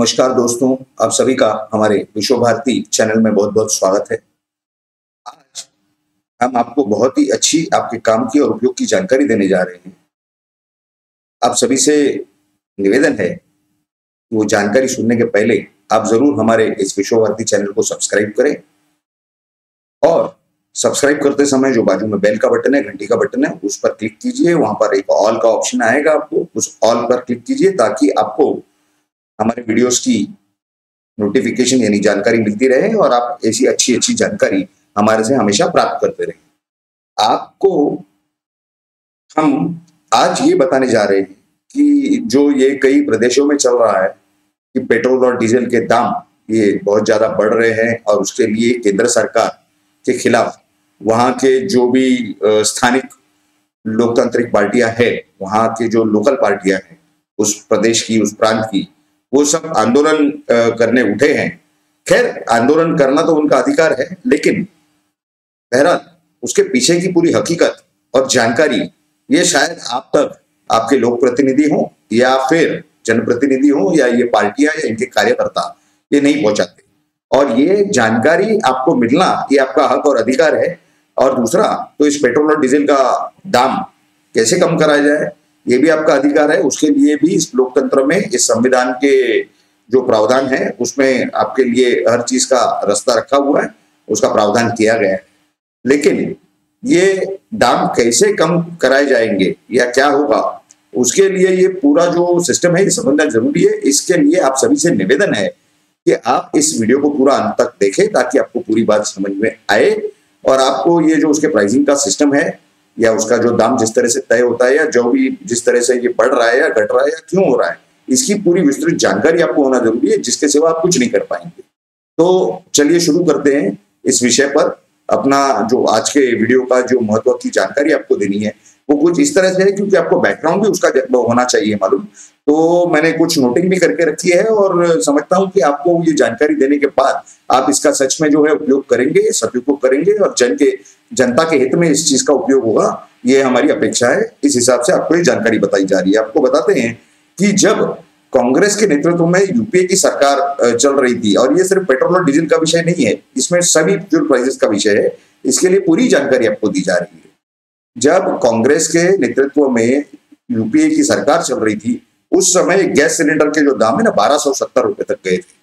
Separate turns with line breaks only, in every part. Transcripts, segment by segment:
नमस्कार दोस्तों, आप सभी का हमारे विश्व भारती चैनल में बहुत बहुत स्वागत है। आज हम आपको बहुत ही अच्छी आपके काम की और उपयोग की जानकारी देने जा रहे हैं। आप सभी से निवेदन है कि वो जानकारी सुनने के पहले आप जरूर हमारे इस विश्व भारती चैनल को सब्सक्राइब करें और सब्सक्राइब करते समय जो बाजू में बेल का बटन है, घंटी का बटन है, उस पर क्लिक कीजिए। वहां पर एक ऑल का ऑप्शन आएगा, आपको उस ऑल पर क्लिक कीजिए ताकि आपको हमारे वीडियोस की नोटिफिकेशन यानी जानकारी मिलती रहे और आप ऐसी अच्छी अच्छी जानकारी हमारे से हमेशा प्राप्त करते रहे। आपको हम आज ये बताने जा रहे हैं कि जो ये कई प्रदेशों में चल रहा है कि पेट्रोल और डीजल के दाम ये बहुत ज्यादा बढ़ रहे हैं और उसके लिए केंद्र सरकार के खिलाफ वहां के जो भी स्थानिक लोकतांत्रिक पार्टियां हैं, वहां के जो लोकल पार्टियां हैं उस प्रदेश की, उस प्रांत की, वो सब आंदोलन करने उठे हैं। खैर, आंदोलन करना तो उनका अधिकार है, लेकिन बहरहाल उसके पीछे की पूरी हकीकत और जानकारी ये शायद आप तक आपके लोक प्रतिनिधि हो या फिर जनप्रतिनिधि हो या ये पार्टियां या इनके कार्यकर्ता ये नहीं पहुंचाते। और ये जानकारी आपको मिलना ये आपका हक और अधिकार है। और दूसरा तो इस पेट्रोल और डीजल का दाम कैसे कम कराया जाए ये भी आपका अधिकार है। उसके लिए भी इस लोकतंत्र में, इस संविधान के जो प्रावधान है उसमें आपके लिए हर चीज का रास्ता रखा हुआ है, उसका प्रावधान किया गया है। लेकिन ये दाम कैसे कम कराए जाएंगे या क्या होगा, उसके लिए ये पूरा जो सिस्टम है ये समझना जरूरी है। इसके लिए आप सभी से निवेदन है कि आप इस वीडियो को पूरा अंत तक देखें ताकि आपको पूरी बात समझ में आए और आपको ये जो उसके प्राइसिंग का सिस्टम है या उसका जो दाम जिस तरह से तय होता है या जो भी जिस तरह से ये बढ़ रहा है या घट रहा है या क्यों हो रहा है, इसकी पूरी विस्तृत जानकारी आपको होना जरूरी है, जिसके सिवा आप कुछ नहीं कर पाएंगे। तो चलिए शुरू करते हैं इस विषय पर। अपना जो आज के वीडियो का जो महत्व की जानकारी आपको देनी है वो कुछ इस तरह से है, क्योंकि आपको बैकग्राउंड भी उसका होना चाहिए मालूम। तो मैंने कुछ नोटिंग भी करके रखी है और समझता हूं कि आपको ये जानकारी देने के बाद आप इसका सच में जो है उपयोग करेंगे, सदुपयोग करेंगे और जनता के हित में इस चीज का उपयोग होगा, ये हमारी अपेक्षा है। इस हिसाब से आपको ये जानकारी बताई जा रही है। आपको बताते हैं कि जब कांग्रेस के नेतृत्व में यूपीए की सरकार चल रही थी, और ये सिर्फ पेट्रोल और डीजल का विषय नहीं है, इसमें सभी फ्यूल प्राइसेस का विषय है, इसके लिए पूरी जानकारी आपको दी जा रही है। जब कांग्रेस के नेतृत्व में यूपीए की सरकार चल रही थी उस समय गैस सिलेंडर के जो दाम है ना 1270 रुपए तक गए थे,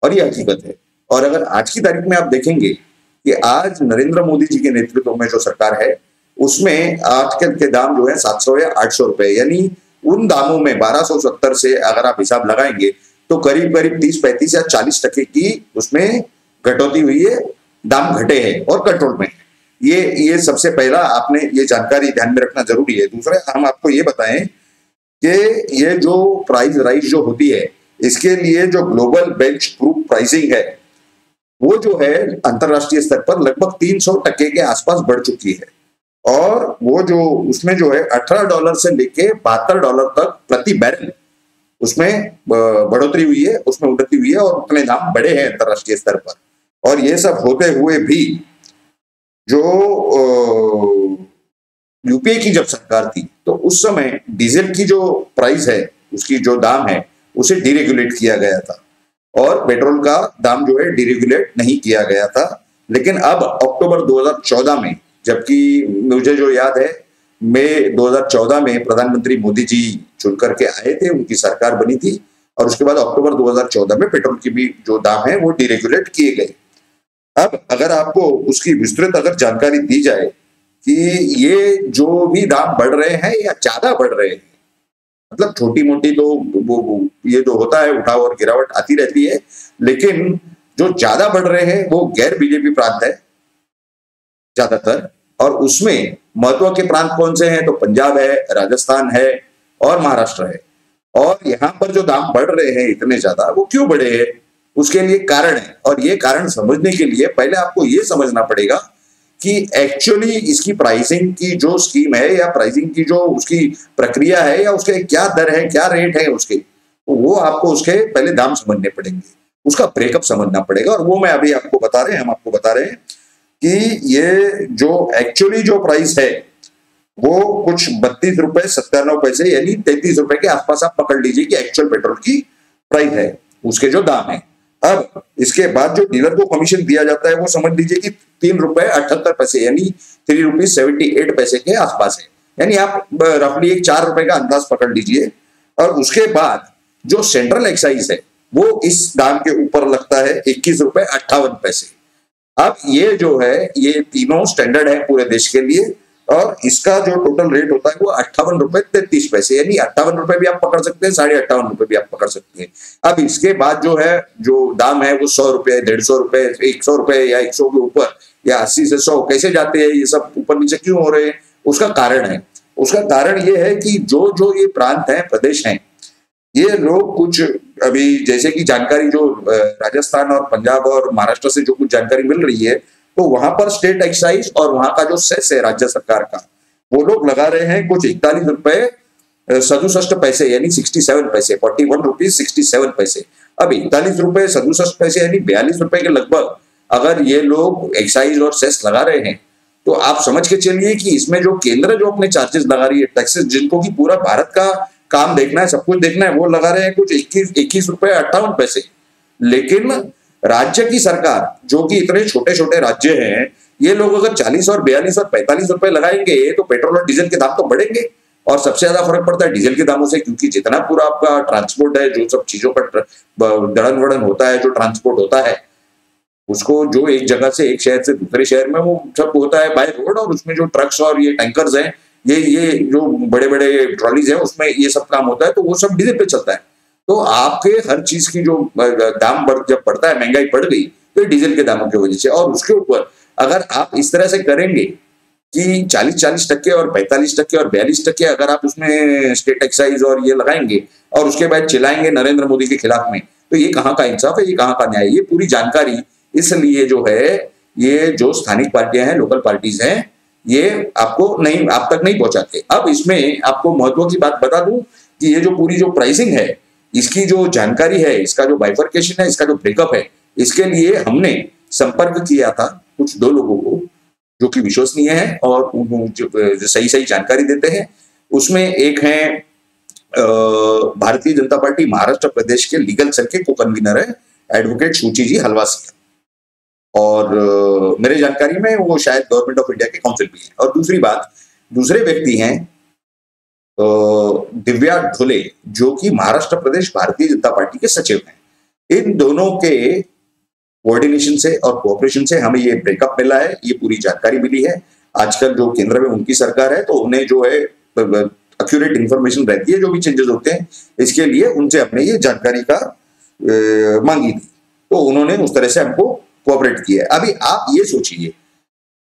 और ये हकीकत है। और अगर आज की तारीख में आप देखेंगे कि आज नरेंद्र मोदी जी के नेतृत्व में जो सरकार है उसमें आजकल के दाम जो है 700 या 800 रुपए, यानी उन दामों में 1270 से अगर आप हिसाब लगाएंगे तो करीब करीब 30-35 या 40% की उसमें कटौती हुई है, दाम घटे हैं और कंट्रोल में है। ये सबसे पहला आपने ये जानकारी ध्यान में रखना जरूरी है। दूसरा, हम आपको ये बताएं कि ये जो प्राइस राइज जो होती है इसके लिए जो ग्लोबल बेंच प्रूफ प्राइसिंग है वो जो है अंतरराष्ट्रीय स्तर पर लगभग 300% के आसपास बढ़ चुकी है। और वो जो उसमें जो है $18 से लेके $72 तक प्रति बैरल उसमें बढ़ोतरी हुई है, उसमें उन्नति हुई है और उतने दाम बढ़े हैं अंतरराष्ट्रीय स्तर पर। और ये सब होते हुए भी जो यूपीए की जब सरकार थी तो उस समय डीजल की जो प्राइस है, उसकी जो दाम है उसे डीरेगुलेट किया गया था और पेट्रोल का दाम जो है डीरेगुलेट नहीं किया गया था। लेकिन अब अक्टूबर 2014 में, जबकि मुझे जो याद है मई 2014 में प्रधानमंत्री मोदी जी चुन करके आए थे, उनकी सरकार बनी थी और उसके बाद अक्टूबर 2014 में पेट्रोल की भी जो दाम है वो डीरेगुलेट किए गए। अब अगर आपको उसकी विस्तृत अगर जानकारी दी जाए कि ये जो भी दाम बढ़ रहे हैं या ज्यादा बढ़ रहे हैं, मतलब छोटी मोटी तो वो ये जो होता है उठाव और गिरावट आती रहती है, लेकिन जो ज्यादा बढ़ रहे हैं वो गैर बीजेपी प्रांत है ज्यादातर। और उसमें महत्व के प्रांत कौन से हैं, तो पंजाब है, राजस्थान है और महाराष्ट्र है। और यहाँ पर जो दाम बढ़ रहे हैं इतने ज्यादा, वो क्यों बढ़े हैं, उसके लिए कारण है। और ये कारण समझने के लिए पहले आपको ये समझना पड़ेगा कि एक्चुअली इसकी प्राइसिंग की जो स्कीम है या प्राइसिंग की जो उसकी प्रक्रिया है या उसके क्या दर है, क्या रेट है उसके, तो वो आपको उसके पहले दाम समझने पड़ेंगे, उसका ब्रेकअप समझना पड़ेगा। और वो मैं अभी आपको बता रहे हैं, हम आपको बता रहे हैं कि ये जो एक्चुअली जो प्राइस है वो कुछ 32 रुपए 97 पैसे यानी 33 रुपए के आसपास आप पकड़ लीजिए कि एक्चुअल पेट्रोल की प्राइस है। उसके जो दाम है। अब इसके बाद जो डीलर को कमीशन दिया जाता है वो समझ लीजिए कि ₹3.78 यानी ₹3.78 के आसपास है। यानी आप रफली एक ₹4 का अंदाज पकड़ लीजिए। और उसके बाद जो सेंट्रल एक्साइज है वो इस दाम के ऊपर लगता है ₹21.58। अब ये जो है ये तीनों स्टैंडर्ड है पूरे देश के लिए और इसका जो टोटल रेट होता है वो ₹58.33 यानी ₹58 भी आप पकड़ सकते हैं, ₹58.5 भी आप पकड़ सकते हैं। अब इसके बाद जो है जो दाम है वो ₹100, ₹150, ₹100 या 100 के ऊपर या 80 से 100 कैसे जाते हैं, ये सब ऊपर नीचे क्यों हो रहे हैं, उसका कारण है। उसका कारण ये है कि जो जो ये प्रांत है, प्रदेश हैं, ये लोग कुछ अभी जैसे कि जानकारी जो राजस्थान और पंजाब और महाराष्ट्र से जो कुछ जानकारी मिल रही है तो वहां पर स्टेट एक्साइज और वहां का जो सेस है राज्य सरकार का वो लोग लगा रहे हैं कुछ ₹41.67 यानी 67 पैसे, ₹41.67। अब ₹41.67 यानी ₹42 के लगभग अगर ये लोग एक्साइज और सेस लगा रहे हैं तो आप समझ के चलिए कि इसमें जो केंद्र जो अपने चार्जेस लगा रही है, टैक्सेस, जिनको कि पूरा भारत का काम देखना है, सब कुछ देखना है, वो लगा रहे हैं कुछ ₹21.58। लेकिन राज्य की सरकार जो कि इतने छोटे छोटे राज्य हैं, ये लोग अगर 40 और 42 और ₹45 लगाएंगे तो पेट्रोल और डीजल के दाम तो बढ़ेंगे और सबसे ज्यादा फर्क पड़ता है डीजल के दामों से, क्योंकि जितना पूरा आपका ट्रांसपोर्ट है, जो सब चीजों का दड़न वड़न होता है, जो ट्रांसपोर्ट होता है उसको जो एक जगह से एक शहर से दूसरे शहर में वो सब होता है बाय रोड, और उसमें जो ट्रक्स और ये टैंकर्स हैं, ये जो बड़े बड़े ट्रॉलीज हैं उसमें ये सब काम होता है, तो वो सब डीजल पे चलता है। तो आपके हर चीज की जो दाम जब बढ़ता है, महंगाई बढ़ गई तो डीजल के दामों की वजह से, और उसके ऊपर अगर आप इस तरह से करेंगे कि 40% और 45% और 42% अगर आप उसमें स्टेट एक्साइज और ये लगाएंगे और उसके बाद चिल्लाएंगे नरेंद्र मोदी के खिलाफ में, तो ये कहाँ का इंसाफ है, ये कहाँ का न्याय है? ये पूरी जानकारी इसलिए जो है ये जो स्थानिक पार्टियां हैं, लोकल पार्टीज हैं, ये आपको नहीं, आप तक नहीं पहुंचाते। अब इसमें आपको महत्व की बात बता दूं कि ये जो पूरी जो प्राइसिंग है, इसकी जो जानकारी है, इसका जो बाइफर्केशन है, इसका जो ब्रेकअप है, इसके लिए हमने संपर्क किया था कुछ 2 लोगों को जो कि विश्वसनीय है और जो सही सही जानकारी देते हैं। उसमें एक है भारतीय जनता पार्टी महाराष्ट्र प्रदेश के लीगल सेल के को कन्वीनर है एडवोकेट सूची जी हलवासिया, और मेरे जानकारी में वो शायद गवर्नमेंट ऑफ इंडिया के काउंसिल भी है। और दूसरी बात, दूसरे व्यक्ति हैं दिव्या ढोले जो कि महाराष्ट्र प्रदेश भारतीय जनता पार्टी के सचिव हैं। इन दोनों के कोऑर्डिनेशन से और कोऑपरेशन से हमें ये ब्रेकअप मिला है, ये पूरी जानकारी मिली है। आजकल जो केंद्र में उनकी सरकार है तो उन्हें जो है एक्यूरेट इंफॉर्मेशन रहती है, जो भी चेंजेस होते हैं इसके लिए उनसे हमने ये जानकारी का मांगी थी, तो उन्होंने उस तरह से हमको कोऑपरेट किया है। अभी आप ये सोचिए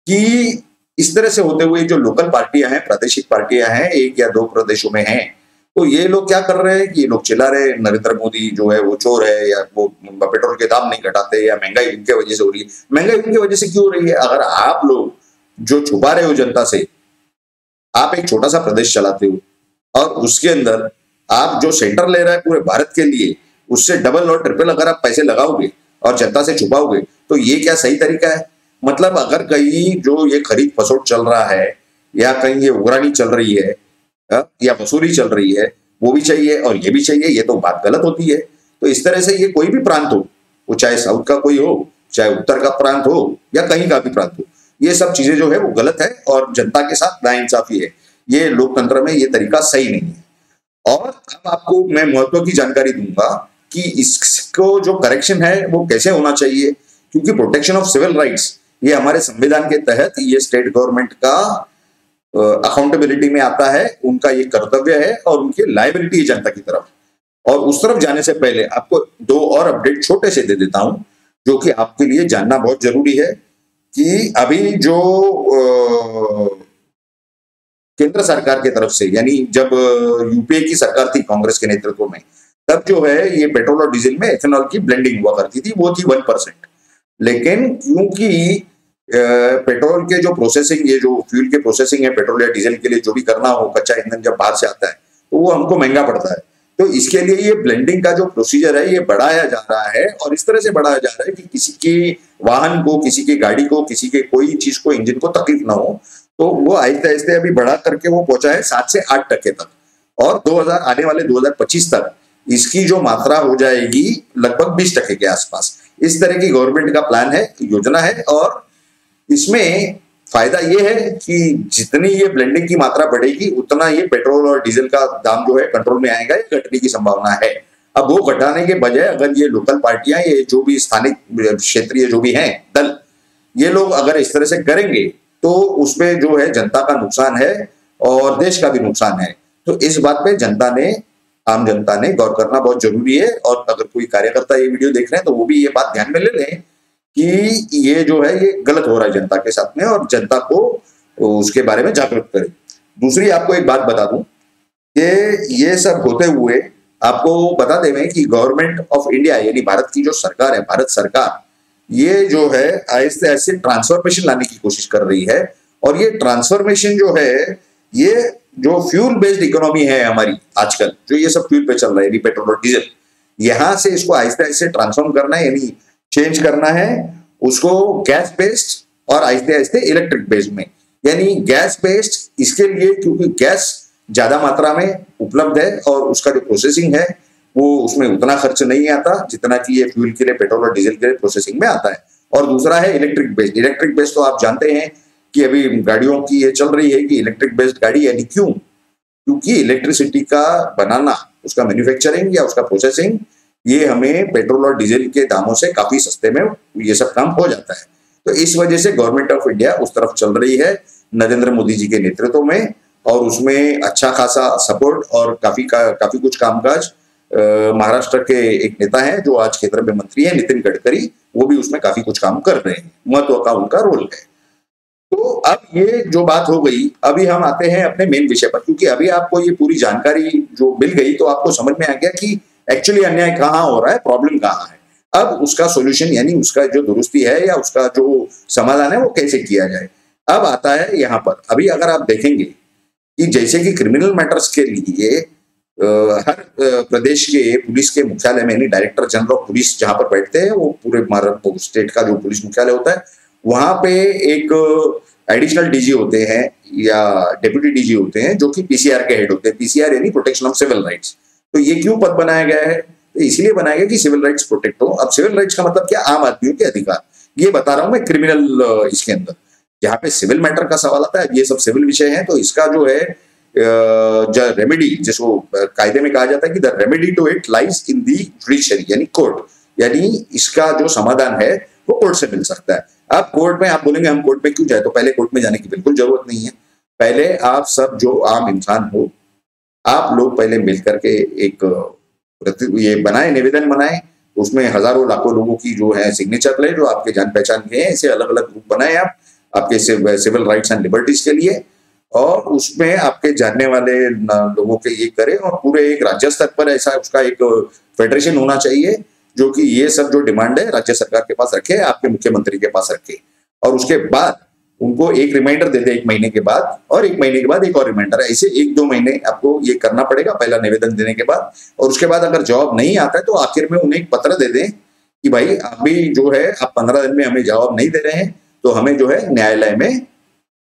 कि इस तरह से होते हुए जो लोकल पार्टियां हैं, प्रादेशिक पार्टियां हैं, 1 या 2 प्रदेशों में हैं, तो ये लोग क्या कर रहे हैं कि ये लोग चिल्ला रहे हैं नरेंद्र मोदी जो है वो चोर है, या वो पेट्रोल के दाम नहीं घटाते, या महंगाई उनके वजह से हो रही है। महंगाई उनकी वजह से क्यों हो रही है? अगर आप लोग जो छुपा रहे हो जनता से, आप एक छोटा सा प्रदेश चलाते हो और उसके अंदर आप जो सेंटर ले रहा है पूरे भारत के लिए, उससे डबल और ट्रिपल अगर आप पैसे लगाओगे और जनता से छुपाओगे तो ये क्या सही तरीका है? मतलब अगर कहीं जो ये खरीद फसोट चल रहा है या कहीं ये उगरानी चल रही है या वसूली चल रही है, वो भी चाहिए और ये भी चाहिए, ये तो बात गलत होती है। तो इस तरह से ये कोई भी प्रांत हो, वो चाहे साउथ का कोई हो, चाहे उत्तर का प्रांत हो या कहीं का भी प्रांत हो, ये सब चीजें जो है वो गलत है और जनता के साथ नाइंसाफी है। ये लोकतंत्र में ये तरीका सही नहीं है। और अब आपको मैं महत्व की जानकारी दूंगा कि इसको जो करेक्शन है वो कैसे होना चाहिए, क्योंकि प्रोटेक्शन ऑफ सिविल राइट्स ये हमारे संविधान के तहत ये स्टेट गवर्नमेंट का अकाउंटेबिलिटी में आता है, उनका ये कर्तव्य है और उनकी लायबिलिटी है जनता की तरफ। और उस तरफ जाने से पहले आपको 2 और अपडेट छोटे से दे देता हूं जो कि आपके लिए जानना बहुत जरूरी है कि अभी जो केंद्र सरकार की तरफ से, यानी जब यूपीए की सरकार थी कांग्रेस के नेतृत्व में, तब जो है ये पेट्रोल और डीजल में एथेनॉल की ब्लेंडिंग हुआ करती थी, वो थी 1%। लेकिन क्योंकि पेट्रोल के जो प्रोसेसिंग, ये जो फ्यूल के प्रोसेसिंग है पेट्रोल या डीजल के लिए जो भी करना हो, कच्चा ईंधन जब बाहर से आता है तो वो हमको महंगा पड़ता है। तो इसके लिए ये ब्लेंडिंग का जो प्रोसीजर है ये बढ़ाया जा रहा है, और इस तरह से बढ़ाया जा रहा है कि किसी के वाहन को, किसी की गाड़ी को, किसी के कोई चीज को, इंजन को तकलीफ ना हो। तो वो आहिस्ते आहिस्ते अभी बढ़ा करके वो पहुंचा है 7 से 8% तक, और 2000 आने वाले 2025 तक इसकी जो मात्रा हो जाएगी लगभग 20% के आसपास। इस तरह की गवर्नमेंट का प्लान है, योजना है, और इसमें फायदा ये है कि जितनी ये ब्लेंडिंग की मात्रा बढ़ेगी उतना ये पेट्रोल और डीजल का दाम जो है कंट्रोल में आएगा, या घटने की संभावना है। अब वो घटाने के बजाय अगर ये लोकल पार्टियां, ये जो भी स्थानिक क्षेत्रीय जो भी हैं दल, ये लोग अगर इस तरह से करेंगे तो उसमें जो है जनता का नुकसान है और देश का भी नुकसान है। तो इस बात पे आम जनता ने गौर करना बहुत जरूरी है। और अगर कोई कार्यकर्ता ये वीडियो देख रहे हैं तो वो भी ये बात ध्यान में ले लें कि ये जो है ये गलत हो रहा है जनता के साथ में, और जनता को उसके बारे में जागरूक करें। दूसरी आपको एक बात बता दूं कि ये सब होते हुए आपको बता दें कि गवर्नमेंट ऑफ इंडिया यानी भारत की जो सरकार है, भारत सरकार, ये जो है आहिस्ते आहिस्ते ट्रांसफॉर्मेशन लाने की कोशिश कर रही है। और ये ट्रांसफॉर्मेशन जो है, ये जो फ्यूल बेस्ड इकोनॉमी है हमारी आजकल, जो ये सब फ्यूल पे चल रहा है यानी पेट्रोल और डीजल, यहां से इसको आहिस्ते आहिस्ते ट्रांसफॉर्म करना है, यानी चेंज करना है उसको गैस बेस्ड और आहिस्ते आहिस्ते इलेक्ट्रिक बेस्ड में। यानी गैस बेस्ड इसके लिए क्योंकि गैस ज्यादा मात्रा में उपलब्ध है और उसका जो प्रोसेसिंग है वो उसमें उतना खर्च नहीं आता जितना कि ये फ्यूल के लिए, पेट्रोल और डीजल के लिए प्रोसेसिंग में आता है। और दूसरा है इलेक्ट्रिक बेस्ड। इलेक्ट्रिक बेस्ड तो आप जानते हैं कि अभी गाड़ियों की ये चल रही है कि इलेक्ट्रिक बेस्ड गाड़ी, यानी क्यों? क्योंकि इलेक्ट्रिसिटी का बनाना, उसका मैन्युफैक्चरिंग या उसका प्रोसेसिंग, ये हमें पेट्रोल और डीजल के दामों से काफी सस्ते में ये सब काम हो जाता है। तो इस वजह से गवर्नमेंट ऑफ इंडिया उस तरफ चल रही है नरेंद्र मोदी जी के नेतृत्व में, और उसमें अच्छा खासा सपोर्ट और काफी कुछ कामकाज महाराष्ट्र के एक नेता हैं जो आज केंद्र में मंत्री हैं, नितिन गडकरी, वो भी उसमें काफी कुछ काम कर रहे हैं, महत्व का उनका रोल है। तो अब ये जो बात हो गई, अभी हम आते हैं अपने मेन विषय पर, क्योंकि अभी आपको ये पूरी जानकारी जो मिल गई तो आपको समझ में आ गया कि एक्चुअली अन्याय कहाँ हो रहा है, प्रॉब्लम कहाँ है। अब उसका सोल्यूशन यानी उसका जो दुरुस्ती है या उसका जो समाधान है वो कैसे किया जाए। अब आता है यहाँ पर, अभी अगर आप देखेंगे कि जैसे कि क्रिमिनल मैटर्स के लिए हर प्रदेश के पुलिस के मुख्यालय में, यानी डायरेक्टर जनरल ऑफ पुलिस जहां पर बैठते हैं, वो पूरे स्टेट का जो पुलिस मुख्यालय होता है, वहां पे एक एडिशनल डीजी होते हैं या डेप्यूटी डीजी होते हैं जो कि पीसीआर के हेड होते हैं। पीसीआर यानी प्रोटेक्शन ऑफ सिविल राइट्स। तो ये क्यों पद बनाया गया है? तो इसलिए बनाया गया कि सिविल राइट्स प्रोटेक्ट हो। अब सिविल राइट्स का मतलब क्या? आम आदमियों के अधिकार। ये बता रहा हूं मैं क्रिमिनल इसके अंदर, जहां पे सिविल मैटर का सवाल आता है, ये सब सिविल विषय है, तो इसका जो है रेमेडी, जिसको कायदे में कहा जाता है कि the remedy to it lies in the judiciary यानी कोर्ट, यानी इसका जो समाधान है वो कोर्ट से मिल सकता है। अब कोर्ट में आप बोलेंगे हम कोर्ट में क्यों जाए, तो पहले कोर्ट में जाने की बिल्कुल जरूरत नहीं है। पहले आप सब जो आम इंसान हो, आप लोग पहले मिलकर के एक ये बनाए, निवेदन बनाए, उसमें हजारों लाखों लोगों की जो है सिग्नेचर ले, जो आपके जान पहचान के हैं, ऐसे अलग अलग ग्रुप बनाए आप आपके सिविल राइट्स एंड लिबर्टीज के लिए, और उसमें आपके जानने वाले लोगों के ये करें, और पूरे एक राज्य स्तर पर ऐसा उसका एक फेडरेशन होना चाहिए जो कि ये सब जो डिमांड है राज्य सरकार के पास रखे, आपके मुख्यमंत्री के पास रखे, और उसके बाद उनको एक रिमाइंडर दे दे 1 महीने के बाद, और 1 महीने के बाद एक और रिमाइंडर, ऐसे 1-2 महीने आपको ये करना पड़ेगा पहला निवेदन देने के बाद। और उसके बाद अगर जवाब नहीं आता है तो आखिर में उन्हें एक पत्र दे दें कि भाई अभी जो है आप 15 दिन में हमें जवाब नहीं दे रहे हैं तो हमें जो है न्यायालय में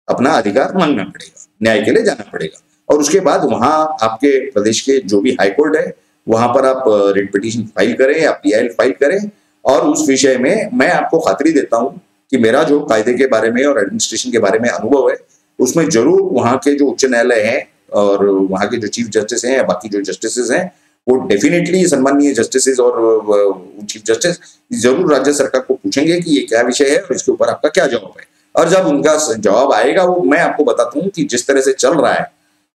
अपना अधिकार मांगना पड़ेगा, न्याय के लिए जाना पड़ेगा। और उसके बाद वहां आपके प्रदेश के जो भी हाईकोर्ट है वहां पर आप रिट पिटीशन फाइल करें या पीआईएल फाइल करें, और उस विषय में मैं आपको खातरी देता हूं कि मेरा जो कायदे के बारे में और एडमिनिस्ट्रेशन के बारे में अनुभव है, उसमें जरूर वहां के जो उच्च न्यायालय हैं और वहां के जो चीफ जस्टिस हैं या बाकी जो जस्टिस हैं, वो डेफिनेटली सम्माननीय जस्टिस और चीफ जस्टिस जरूर राज्य सरकार को पूछेंगे कि ये क्या विषय है और इसके ऊपर आपका क्या जवाब है। और जब उनका जवाब आएगा, वो मैं आपको बताता हूँ कि जिस तरह से चल रहा है,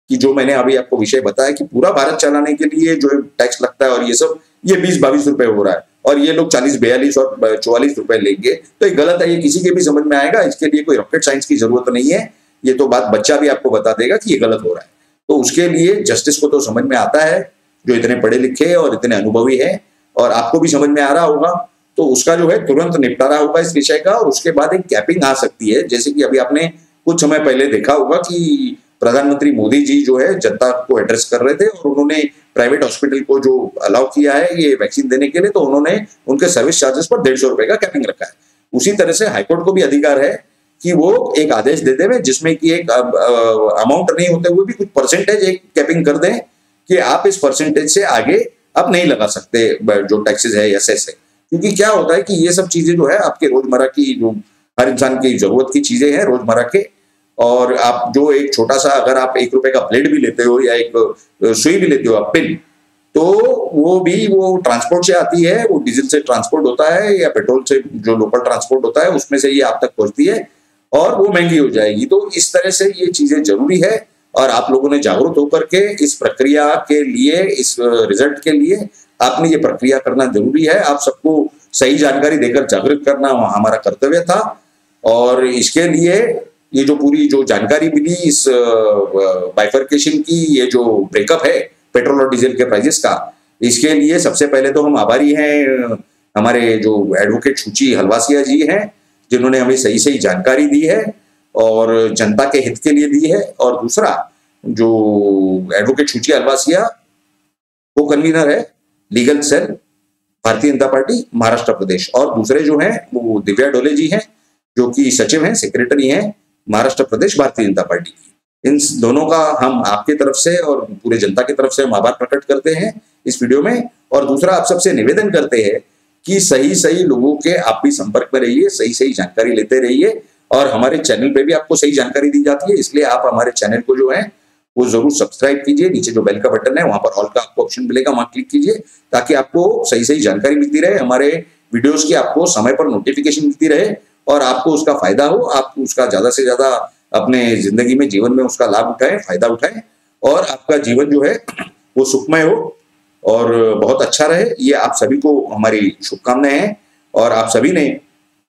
कि जो मैंने अभी आपको विषय बताया कि पूरा भारत चलाने के लिए जो टैक्स लगता है और ये सब, ये 20-22 रुपए हो रहा है, और ये लोग 40-42 और 44 रुपए लेंगे, तो ये गलत है। ये किसी के भी समझ में आएगा, इसके लिए कोई रॉकेट साइंस की जरूरत नहीं है, ये तो बात बच्चा भी आपको बता देगा कि ये गलत हो रहा है। तो उसके लिए जस्टिस को तो समझ में आता है, जो इतने पढ़े लिखे और इतने अनुभवी है, और आपको भी समझ में आ रहा होगा, तो उसका जो है तुरंत निपटारा होगा इस विषय का। और उसके बाद एक कैपिंग आ सकती है, जैसे कि अभी आपने कुछ समय पहले देखा होगा कि प्रधानमंत्री मोदी जी जो है जनता को एड्रेस कर रहे थे, और उन्होंने प्राइवेट हॉस्पिटल को जो अलाउ किया है ये वैक्सीन देने के लिए, तो उन्होंने उनके सर्विस चार्जेस पर 150 रुपए का कैपिंग रखा है। उसी तरह से हाईकोर्ट को भी अधिकार है कि वो एक आदेश दे देवे जिसमें कि एक अमाउंट नहीं होते हुए भी कुछ परसेंटेज एक कैपिंग कर दें कि आप इस परसेंटेज से आगे आप नहीं लगा सकते जो टैक्सेस है या सेस है, क्योंकि क्या होता है कि ये सब चीजें जो है आपके रोजमर्रा की, जो हर इंसान की जरूरत की चीजें हैं रोजमर्रा के, और आप जो एक छोटा सा, अगर आप 1 रुपए का ब्लेड भी लेते हो या एक सुई भी लेते हो आप पिन, तो वो ट्रांसपोर्ट से आती है, वो डीजल से ट्रांसपोर्ट होता है या पेट्रोल से जो लोकल ट्रांसपोर्ट होता है उसमें से ये आप तक पहुंचती है और वो महंगी हो जाएगी। तो इस तरह से ये चीजें जरूरी है और आप लोगों ने जागरूक होकर के इस प्रक्रिया के लिए, इस रिजल्ट के लिए आपने ये प्रक्रिया करना जरूरी है। आप सबको सही जानकारी देकर जागरूक करना हमारा कर्तव्य था और इसके लिए ये जो पूरी जो जानकारी मिली इस बाइफर्केशन की, ये जो ब्रेकअप है पेट्रोल और डीजल के प्राइसेस का, इसके लिए सबसे पहले तो हम आभारी हैं हमारे जो एडवोकेट सूची हलवासिया जी हैं, जिन्होंने हमें सही सही जानकारी दी है और जनता के हित के लिए दी है। और दूसरा जो एडवोकेट सूची हलवासिया वो कन्वीनर है legal cell Bharatiya Janata party Maharashtra प्रदेश, और दूसरे जो हैं वो दिव्या डोले जी हैं जो कि सचिव हैं, सेक्रेटरी हैं महाराष्ट्र प्रदेश भारतीय जनता पार्टी की। इन दोनों का हम आपके तरफ से और पूरे जनता की तरफ से हम आभार प्रकट करते हैं इस वीडियो में। और दूसरा आप सबसे निवेदन करते हैं कि सही सही लोगों के आप भी संपर्क में रहिए, सही सही जानकारी लेते रहिए और हमारे चैनल पे भी आपको सही जानकारी दी जाती है, इसलिए आप हमारे चैनल को जो है वो जरूर सब्सक्राइब कीजिए। नीचे जो बेल का बटन है वहां पर ऑल का आपको ऑप्शन मिलेगा, वहां क्लिक कीजिए ताकि आपको सही सही जानकारी मिलती रहे, हमारे वीडियोस की आपको समय पर नोटिफिकेशन मिलती रहे और आपको उसका फायदा हो, आप उसका ज्यादा से ज्यादा अपने जिंदगी में, जीवन में उसका लाभ उठाएं, फायदा उठाएं और आपका जीवन जो है वो सुखमय हो और बहुत अच्छा रहे। ये आप सभी को हमारी शुभकामनाएं हैं और आप सभी ने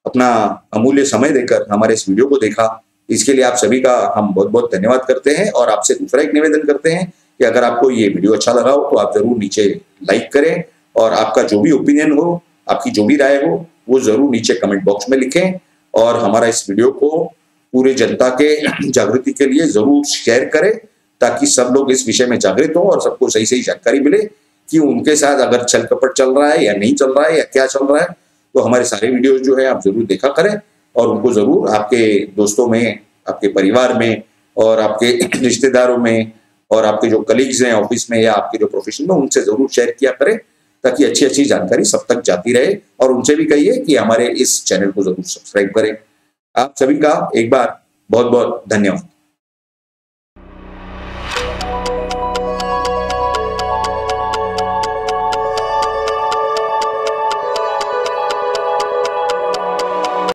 अपना अमूल्य समय देकर हमारे इस वीडियो को देखा, इसके लिए आप सभी का हम बहुत बहुत धन्यवाद करते हैं। और आपसे दूसरा एक निवेदन करते हैं कि अगर आपको ये वीडियो अच्छा लगा हो तो आप जरूर नीचे लाइक करें और आपका जो भी ओपिनियन हो, आपकी जो भी राय हो वो जरूर नीचे कमेंट बॉक्स में लिखें और हमारा इस वीडियो को पूरे जनता के जागृति के लिए जरूर शेयर करें ताकि सब लोग इस विषय में जागृत हो और सबको सही सही जानकारी मिले कि उनके साथ अगर छल कपट चल रहा है या नहीं चल रहा है या क्या चल रहा है। तो हमारे सारे वीडियोस जो है आप जरूर देखा करें और उनको जरूर आपके दोस्तों में, आपके परिवार में और आपके रिश्तेदारों में और आपके जो कलीग्स हैं ऑफिस में या आपके जो प्रोफेशन में, उनसे जरूर शेयर किया करें ताकि अच्छी अच्छी जानकारी सब तक जाती रहे। और उनसे भी कहिए कि हमारे इस चैनल को जरूर सब्सक्राइब करें। आप सभी का एक बार बहुत बहुत धन्यवाद।